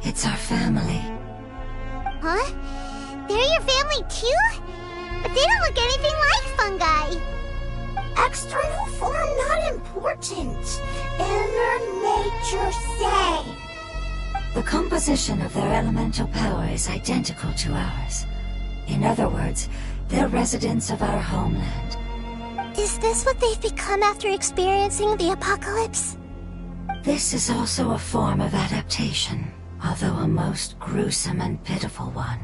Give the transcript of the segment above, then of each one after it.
It's our family. Huh? They're your family too? But they don't look anything like fungi. External form not important. Inner nature say. The composition of their elemental power is identical to ours. In other words, they're residents of our homeland. Is this what they've become after experiencing the apocalypse? This is also a form of adaptation, although a most gruesome and pitiful one.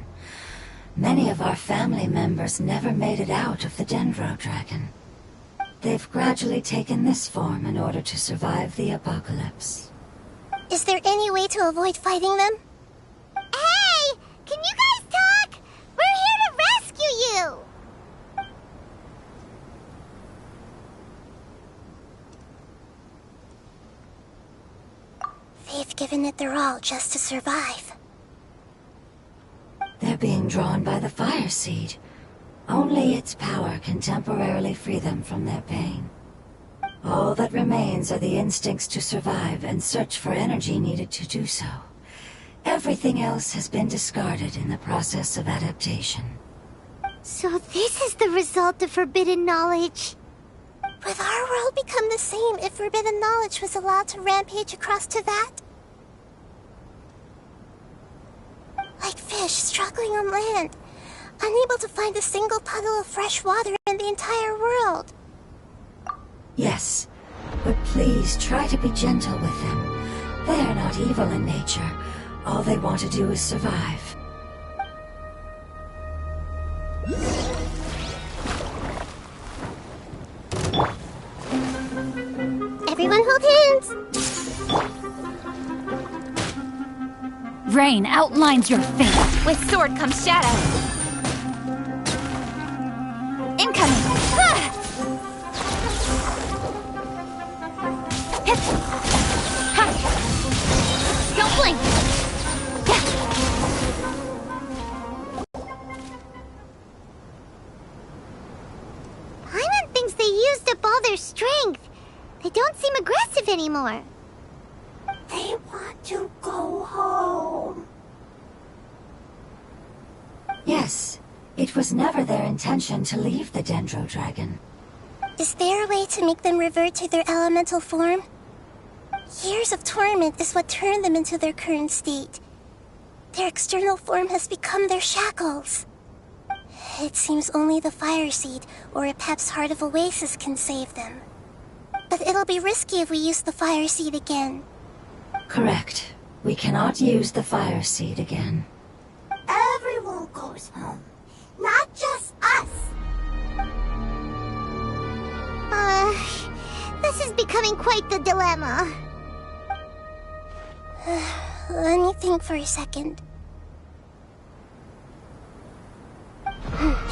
Many of our family members never made it out of the Dendro Dragon. They've gradually taken this form in order to survive the apocalypse. Is there any way to avoid fighting them? Hey! Can you guys talk? We're here to rescue you! They've given it their all just to survive. They're being drawn by the fire seed. Only its power can temporarily free them from their pain. All that remains are the instincts to survive and search for energy needed to do so. Everything else has been discarded in the process of adaptation. So this is the result of forbidden knowledge. Would our world become the same if forbidden knowledge was allowed to rampage across to that? Like fish struggling on land, unable to find a single puddle of fresh water in the entire world. Yes, but please try to be gentle with them. They are not evil in nature. All they want to do is survive. Everyone hold hands! Rain outlines your fate. With sword comes shadow. Incoming! Ah! Hit! Ha! Don't blink! Paimon thinks they used up all their strength. They don't seem aggressive anymore. They want to go home. Yes, it was never their intention to leave the Dendro Dragon. Is there a way to make them revert to their elemental form? Years of torment is what turned them into their current state. Their external form has become their shackles. It seems only the Fire Seed or Aepep's Heart of Oasis can save them. But it'll be risky if we use the Fire Seed again. Correct. We cannot use the fire seed again. Everyone goes home, not just us. This is becoming quite the dilemma. Let me think for a second.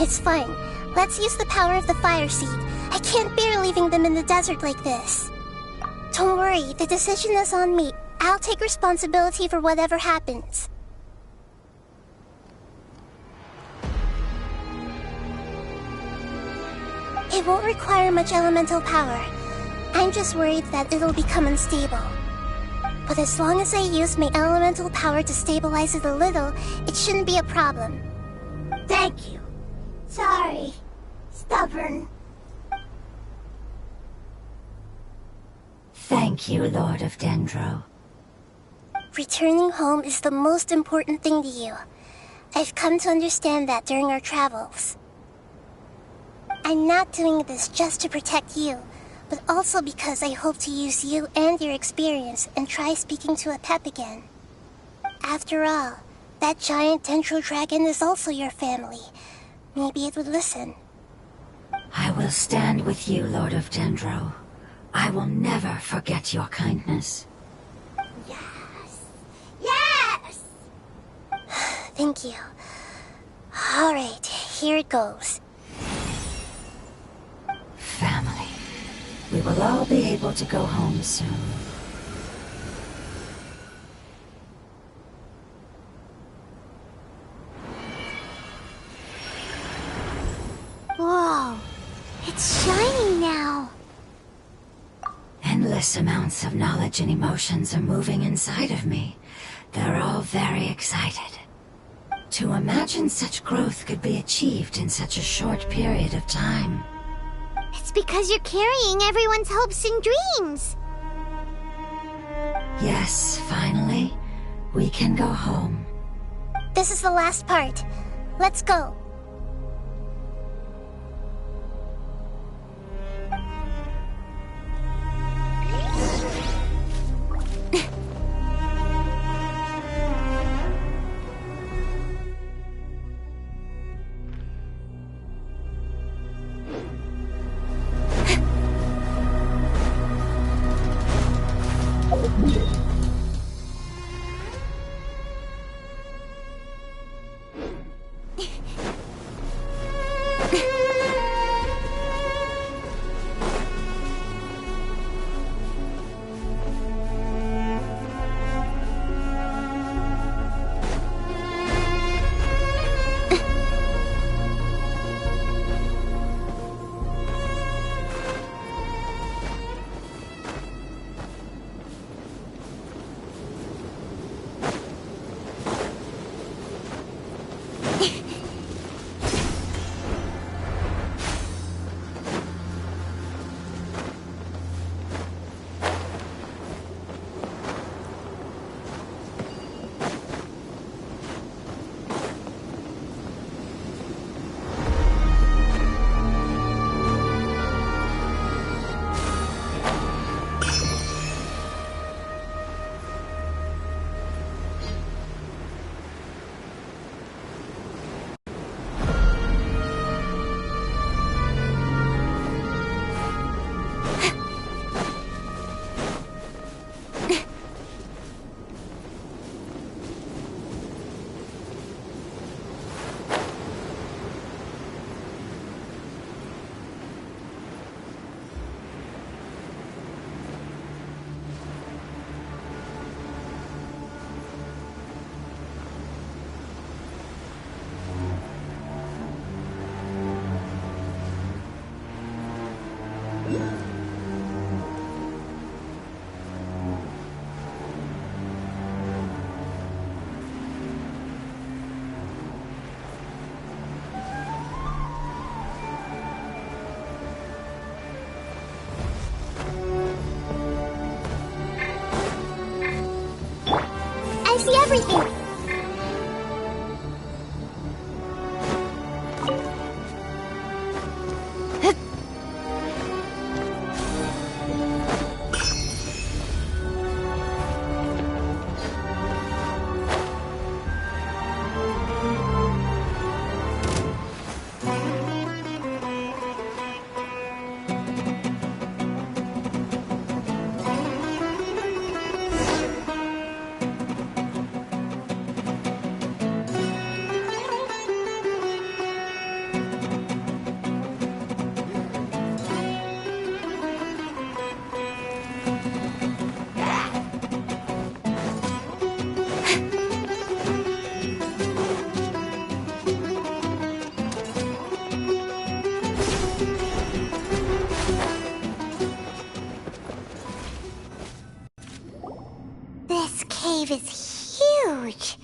It's fine. Let's use the power of the Fire Seed. I can't bear leaving them in the desert like this. Don't worry, the decision is on me. I'll take responsibility for whatever happens. It won't require much elemental power. I'm just worried that it'll become unstable. But as long as I use my elemental power to stabilize it a little, it shouldn't be a problem. Thank you. Sorry. Stubborn. Thank you, Lord of Dendro. Returning home is the most important thing to you. I've come to understand that during our travels. I'm not doing this just to protect you, but also because I hope to use you and your experience and try speaking to Aepep again. After all, that giant Dendro Dragon is also your family. Maybe it would listen. I will stand with you, Lord of Dendro. I will never forget your kindness. Yes! Thank you. Alright, here it goes. Family. We will all be able to go home soon. Whoa, it's shining now. Endless amounts of knowledge and emotions are moving inside of me. They're all very excited. To imagine such growth could be achieved in such a short period of time. It's because you're carrying everyone's hopes and dreams. Yes, finally, we can go home. This is the last part. Let's go. I see everything. This cave is huge.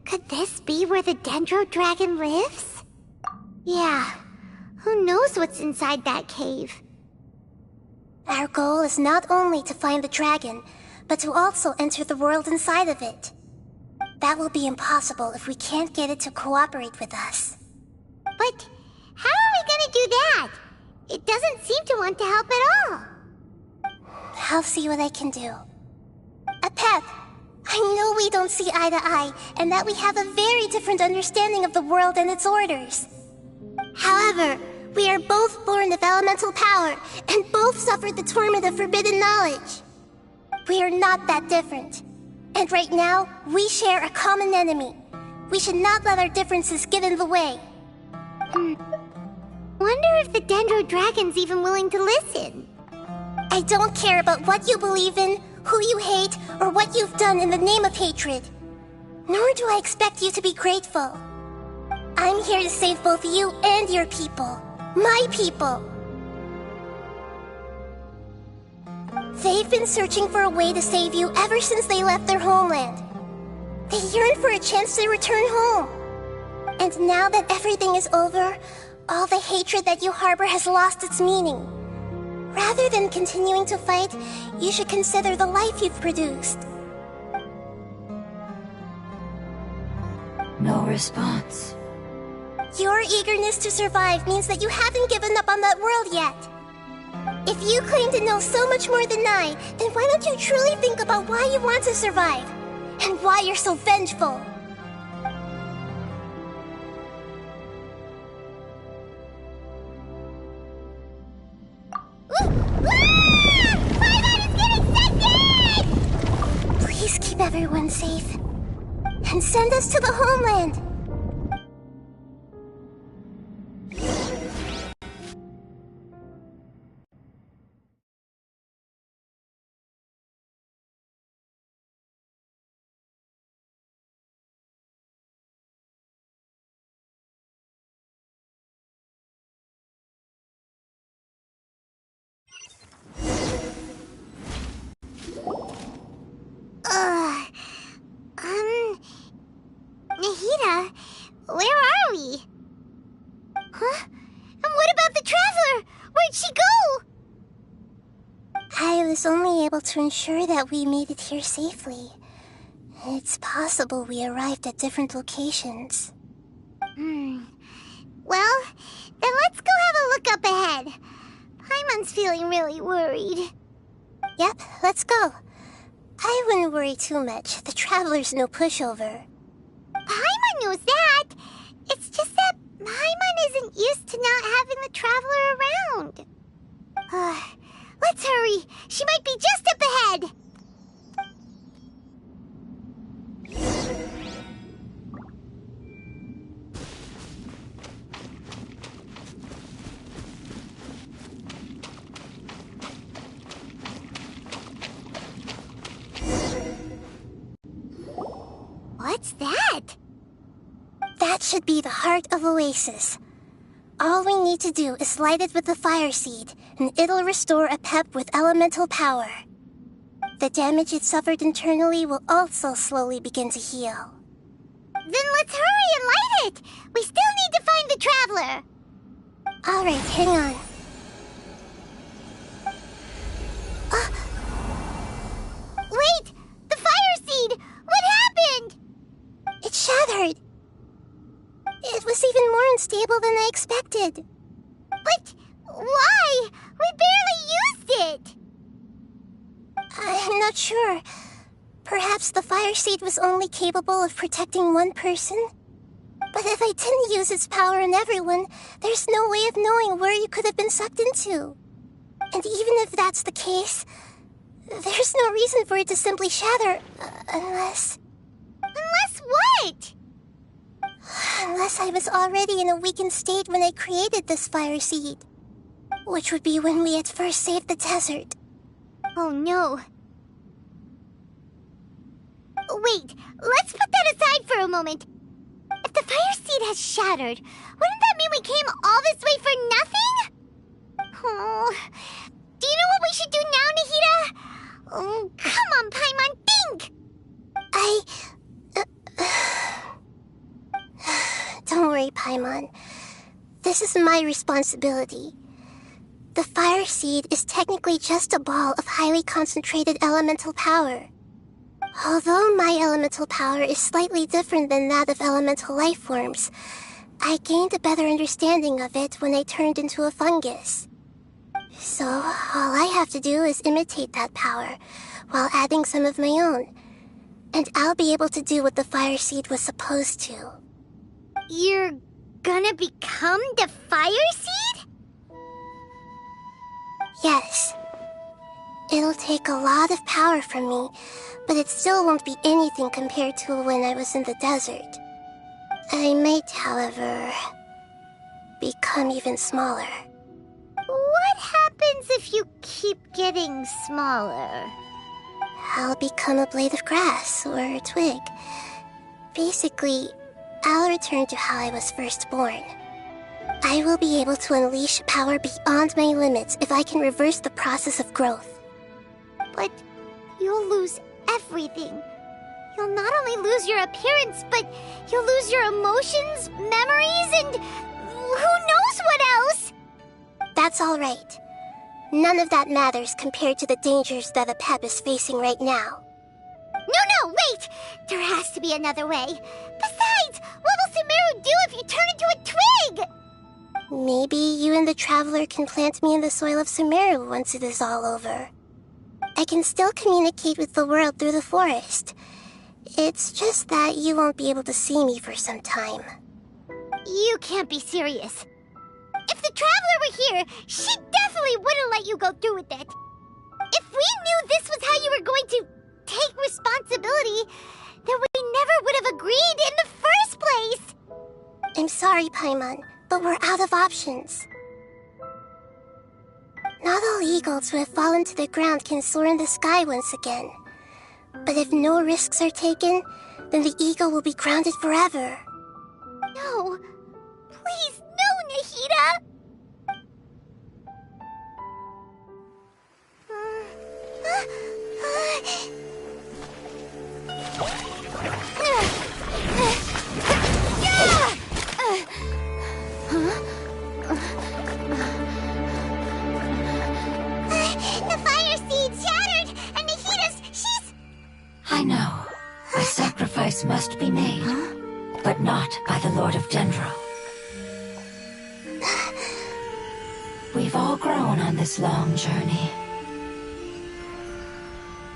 Could this be where the Dendro Dragon lives? Yeah, who knows what's inside that cave? Our goal is not only to find the dragon, but to also enter the world inside of it. That will be impossible if we can't get it to cooperate with us. But how are we gonna do that? It doesn't seem to want to help at all. I'll see what I can do. Aepep, I know we don't see eye to eye, and that we have a very different understanding of the world and its orders. However, we are both born of elemental power, and both suffered the torment of forbidden knowledge. We are not that different. And right now, we share a common enemy. We should not let our differences get in the way. Wonder if the Dendro Dragon's even willing to listen. I don't care about what you believe in, who you hate, or what you've done in the name of hatred. Nor do I expect you to be grateful. I'm here to save both you and your people. My people. They've been searching for a way to save you ever since they left their homeland. yearn for a chance to return home. And now that everything is over, all the hatred that you harbor has lost its meaning. Rather than continuing to fight, you should consider the life you've produced. No response. Your eagerness to survive means that you haven't given up on that world yet. If you claim to know so much more than I, then why don't you truly think about why you want to survive? And why you're so vengeful? Please keep everyone safe. And send us to the homeland. Nahida, where are we? Huh? And what about the Traveler? Where'd she go? I was only able to ensure that we made it here safely. It's possible we arrived at different locations. Well, then let's go have a look up ahead. Paimon's feeling really worried. Yep, let's go. I wouldn't worry too much. The Traveler's no pushover. Paimon knows that. It's just that Paimon isn't used to not having the Traveler around. Let's hurry. She might be just up ahead. What's that? That should be the heart of Oasis. All we need to do is light it with the fire seed, and it'll restore Aepep with elemental power. The damage it suffered internally will also slowly begin to heal. Then let's hurry and light it! We still need to find the Traveler! Alright, hang on. Wait! The fire seed! What happened? It shattered! It was even more unstable than I expected. But why? We barely used it! I'm not sure. Perhaps the fire seed was only capable of protecting one person? But if I didn't use its power on everyone, there's no way of knowing where you could have been sucked into. And even if that's the case, there's no reason for it to simply shatter, unless... Unless what? Unless I was already in a weakened state when I created this fire seed. Which would be when we had first saved the desert. Oh no. Wait, let's put that aside for a moment. If the fire seed has shattered, wouldn't that mean we came all this way for nothing? Oh, do you know what we should do now, Nahida? Oh, come on, Paimon, think! Don't worry, Paimon. This is my responsibility. The fire seed is technically just a ball of highly concentrated elemental power. Although my elemental power is slightly different than that of elemental life forms, I gained a better understanding of it when I turned into a fungus. So, all I have to do is imitate that power, while adding some of my own. And I'll be able to do what the fire seed was supposed to. You're gonna become the fire seed? Yes. It'll take a lot of power from me, but it still won't be anything compared to when I was in the desert. I might, however, become even smaller. What happens if you keep getting smaller? I'll become a blade of grass or a twig. Basically, I'll return to how I was first born. I will be able to unleash power beyond my limits if I can reverse the process of growth. But you'll lose everything. You'll not only lose your appearance, but you'll lose your emotions, memories, and who knows what else? That's all right. None of that matters compared to the dangers that Aepep is facing right now. No, wait! There has to be another way. Besides, what will Sumeru do if you turn into a twig? Maybe you and the Traveler can plant me in the soil of Sumeru once it is all over. I can still communicate with the world through the forest. It's just that you won't be able to see me for some time. You can't be serious. If the Traveler were here, she definitely wouldn't let you go through with it. If we knew this was how you were going to take responsibility, then we never would have agreed in the first place! I'm sorry, Paimon, but we're out of options. Not all eagles who have fallen to the ground can soar in the sky once again. But if no risks are taken, then the eagle will be grounded forever. No. Please, no, Nahida! The fire seed shattered, and Nahida's, she's... I know. A sacrifice must be made, but not by the Lord of Dendro. We've all grown on this long journey.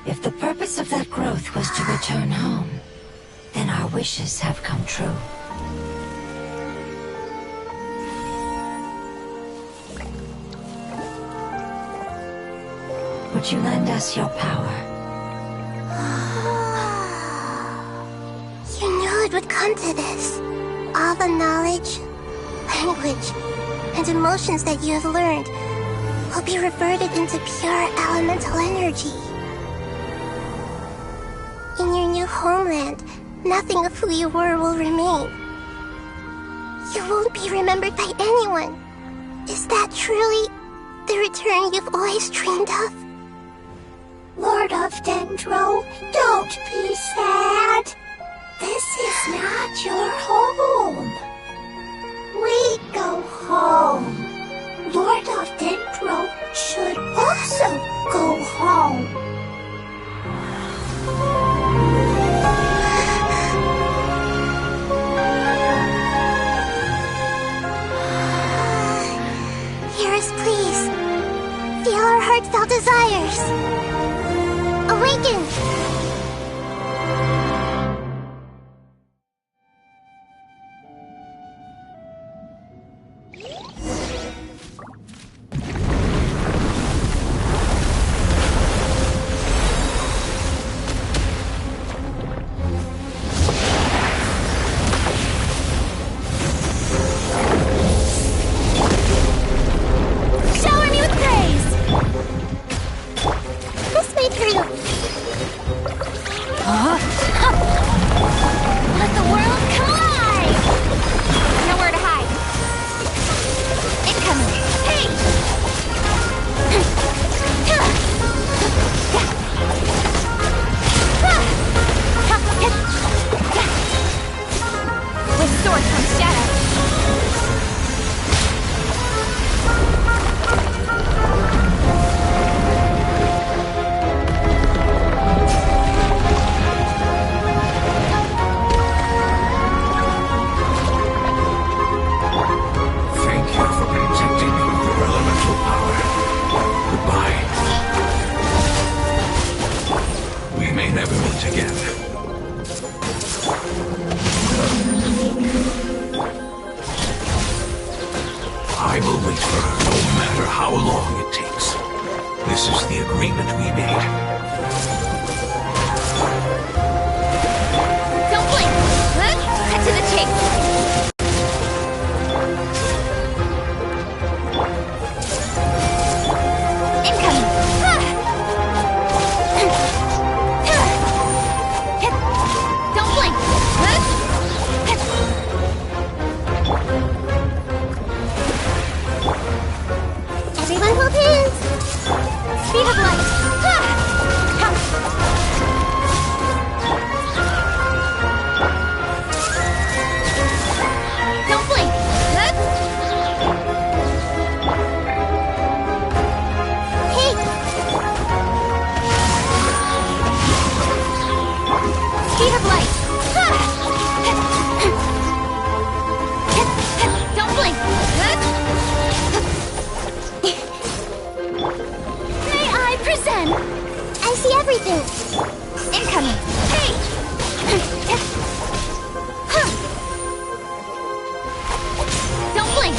If the purpose of that growth was to return home, then our wishes have come true. Would you lend us your power? You knew it would come to this. All the knowledge, language, and emotions that you have learned will be reverted into pure elemental energy. In your new homeland, nothing of who you were will remain. You won't be remembered by anyone. Is that truly the return you've always dreamed of? Lord of Dendro, don't be sad. This is not your home. We go home. Lord of Dendro should also go home. Hear us, please. Feel our heartfelt desires. Awaken! Shower me with praise! Speed of light! Don't blink! May I present? I see everything. Incoming! Hey! Don't blink!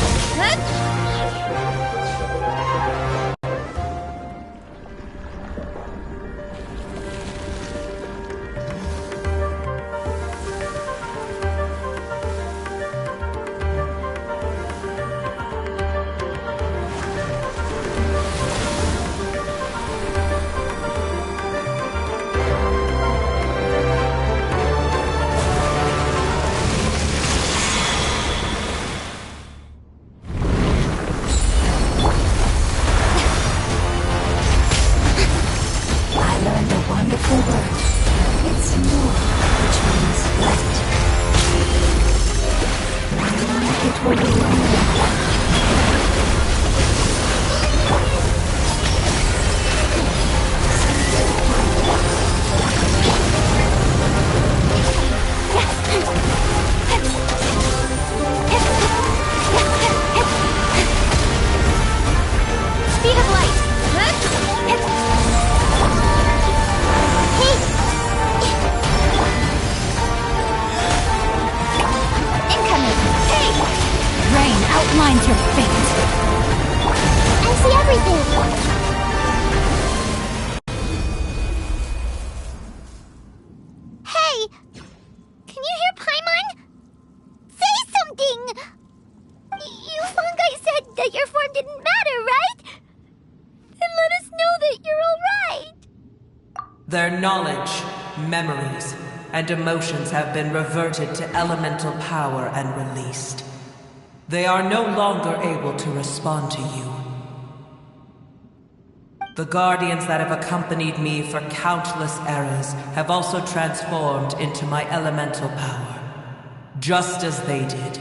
I learned a wonderful word. It's more, which means light. It will be wonderful. Speed of light! Incoming! Hey! Rain outlines your fate! I see everything. Hey! Can you hear Paimon? Say something! You fungi said that your form didn't matter, right? Then let us know that you're alright! Their knowledge, memories, and emotions have been reverted to elemental power and released. They are no longer able to respond to you. The guardians that have accompanied me for countless eras have also transformed into my elemental power, just as they did.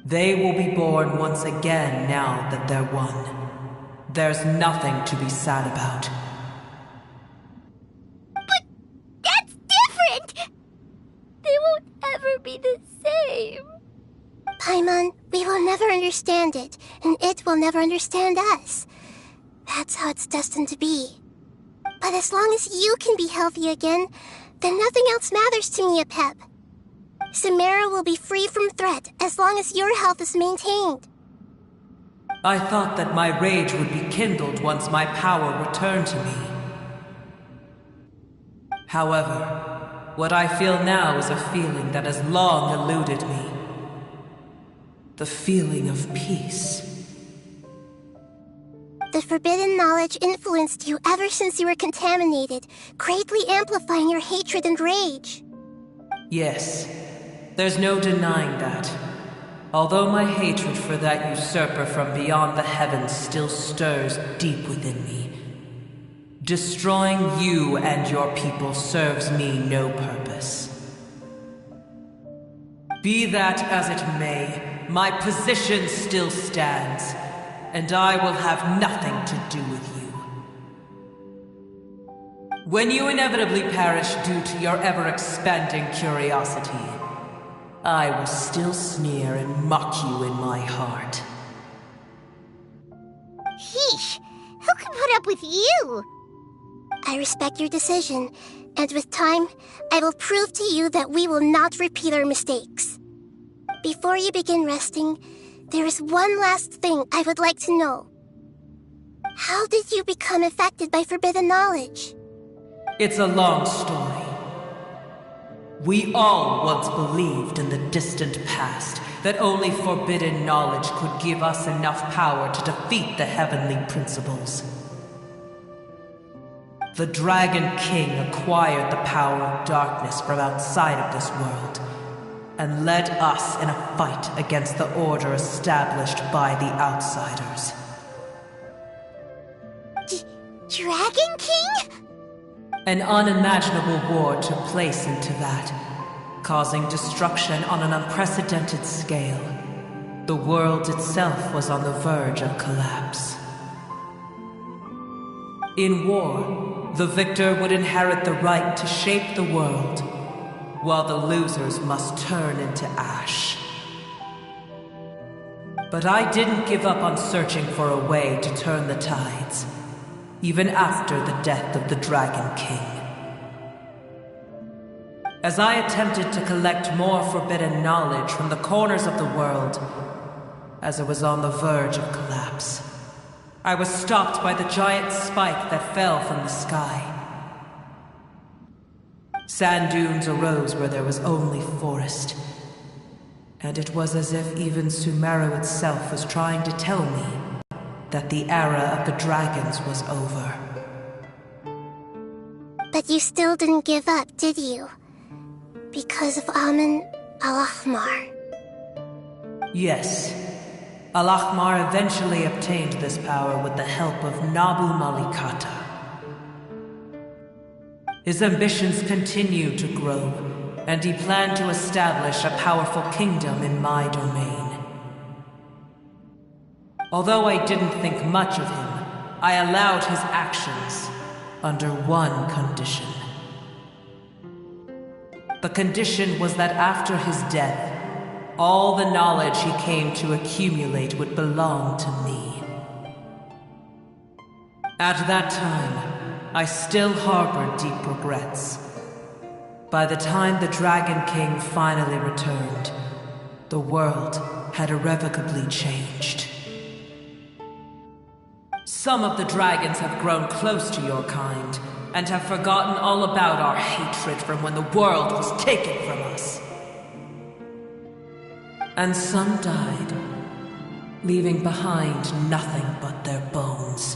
They will be born once again now that they're one. There's nothing to be sad about. That's different! They won't ever be the same. Paimon, we will never understand it, and it will never understand us. That's how it's destined to be. But as long as you can be healthy again, then nothing else matters to me, Aepep. Samara will be free from threat as long as your health is maintained. I thought that my rage would be kindled once my power returned to me. However, what I feel now is a feeling that has long eluded me. The feeling of peace. The forbidden knowledge influenced you ever since you were contaminated, greatly amplifying your hatred and rage. Yes, there's no denying that. Although my hatred for that usurper from beyond the heavens still stirs deep within me, destroying you and your people serves me no purpose. Be that as it may, my position still stands, and I will have nothing to do with you. When you inevitably perish due to your ever-expanding curiosity, I will still sneer and mock you in my heart. Heesh! Who can put up with you? I respect your decision, and with time, I will prove to you that we will not repeat our mistakes. Before you begin resting, there is one last thing I would like to know. How did you become affected by forbidden knowledge? It's a long story. We all once believed in the distant past that only forbidden knowledge could give us enough power to defeat the heavenly principles. The Dragon King acquired the power of darkness from outside of this world, and led us in a fight against the order established by the outsiders. Dragon King? An unimaginable war took place into that, causing destruction on an unprecedented scale. The world itself was on the verge of collapse. In war, The victor would inherit the right to shape the world, while the losers must turn into ash. But I didn't give up on searching for a way to turn the tides, even after the death of the Dragon King. As I attempted to collect more forbidden knowledge from the corners of the world, as it was on the verge of collapse, I was stopped by the giant spike that fell from the sky. Sand dunes arose where there was only forest, and it was as if even Sumeru itself was trying to tell me that the era of the dragons was over. But you still didn't give up, did you? Because of Amun Al-Ahmar. Yes. Al-Ahmar eventually obtained this power with the help of Nabu Malikata. His ambitions continued to grow, and he planned to establish a powerful kingdom in my domain. Although I didn't think much of him, I allowed his actions under one condition. The condition was that after his death, all the knowledge he came to accumulate would belong to me. At that time, I still harbored deep regrets. By the time the Dragon King finally returned, the world had irrevocably changed. Some of the dragons have grown close to your kind, and have forgotten all about our hatred from when the world was taken from us. And some died, leaving behind nothing but their bones,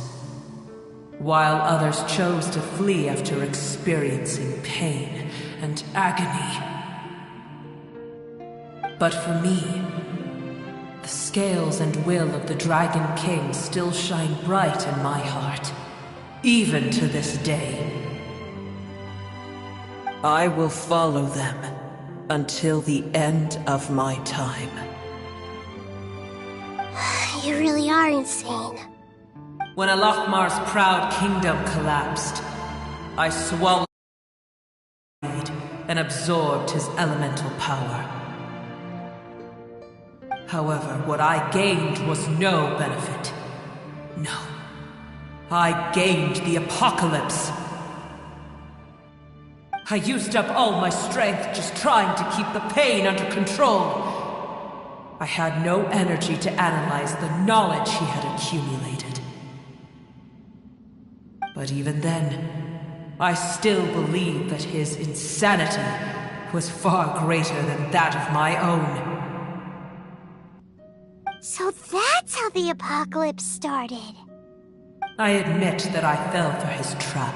while others chose to flee after experiencing pain and agony. But for me, the scales and will of the Dragon King still shine bright in my heart, even to this day. I will follow them until the end of my time. You really are insane. When Al-Ahmar's proud kingdom collapsed, I swallowed and absorbed his elemental power. However, what I gained was no benefit. No. I gained the apocalypse. I used up all my strength just trying to keep the pain under control. I had no energy to analyze the knowledge he had accumulated. But even then, I still believed that his insanity was far greater than that of my own. So that's how the apocalypse started. I admit that I fell for his trap.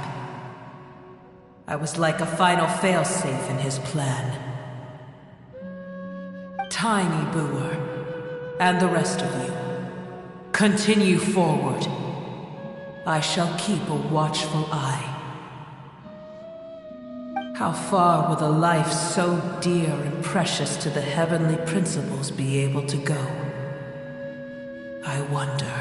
I was like a final failsafe in his plan. Tiny Booer, and the rest of you, continue forward. I shall keep a watchful eye. How far will a life so dear and precious to the heavenly principles be able to go? I wonder.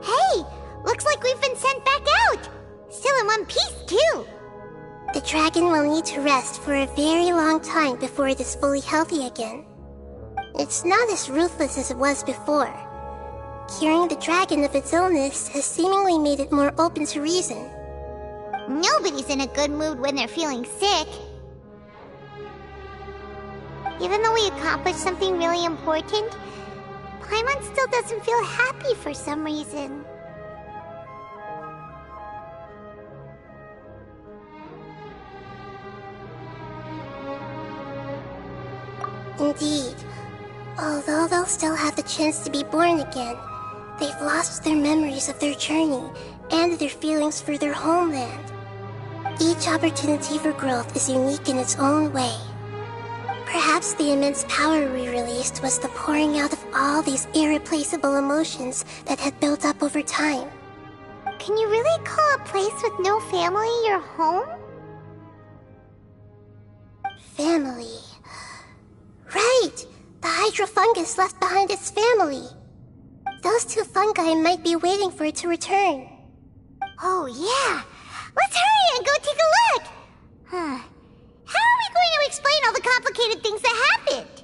Hey! Looks like we've been sent back out! Still in one piece, too! The dragon will need to rest for a very long time before it is fully healthy again. It's not as ruthless as it was before. Curing the dragon of its illness has seemingly made it more open to reason. Nobody's in a good mood when they're feeling sick. Even though we accomplished something really important, Paimon still doesn't feel happy for some reason. Indeed. Although they'll still have the chance to be born again, they've lost their memories of their journey and their feelings for their homeland. Each opportunity for growth is unique in its own way. Perhaps the immense power we released was the pouring out of all these irreplaceable emotions that had built up over time. Can you really call a place with no family your home? Family. Right! The hydrofungus left behind its family. Those two fungi might be waiting for it to return. Oh, yeah! Let's hurry and go take a look! Huh. How are we going to explain all the complicated things that happened?